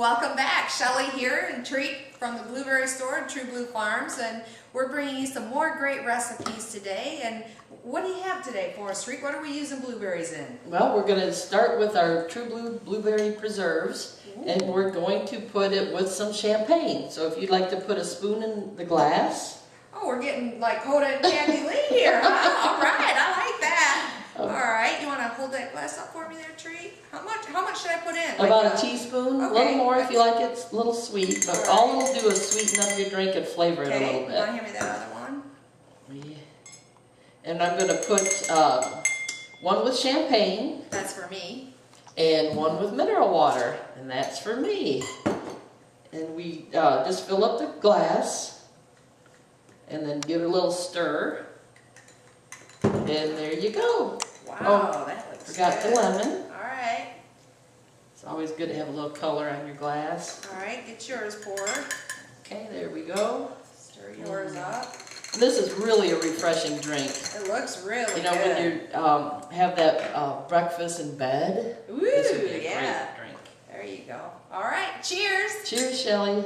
Welcome back. Shelly here, and Treat from the Blueberry Store, True Blue Farms, and we're bringing you some more great recipes today. And what do you have today for us, Treat? What are we using blueberries in? Well, we're going to start with our True Blue blueberry preserves, and we're going to put it with some champagne. So if you'd like to put a spoon in the glass. Oh, we're getting like Hoda and Candy Lee here, huh? All right, I like that. All right, you want to hold that glass up for me there, Treat? How much should I put in? About like a teaspoon, okay. a little more if you like it, a little sweet, but all it'll do is sweeten up your drink and flavor it a little bit. You want to hand me that other one? Yeah. And I'm going to put one with champagne. That's for me. And one with mineral water, and that's for me. And we just fill up the glass, and then give it a little stir. And there you go. Wow, that looks forgot good. the lemon. All right. It's always good to have a little color on your glass. All right, get yours poured. Okay, there we go. Stir yours up. This is really a refreshing drink. It looks really You know, good. when you have that breakfast in bed, Ooh, this would be a yeah. great drink. There you go. All right, cheers. Cheers, Shelly.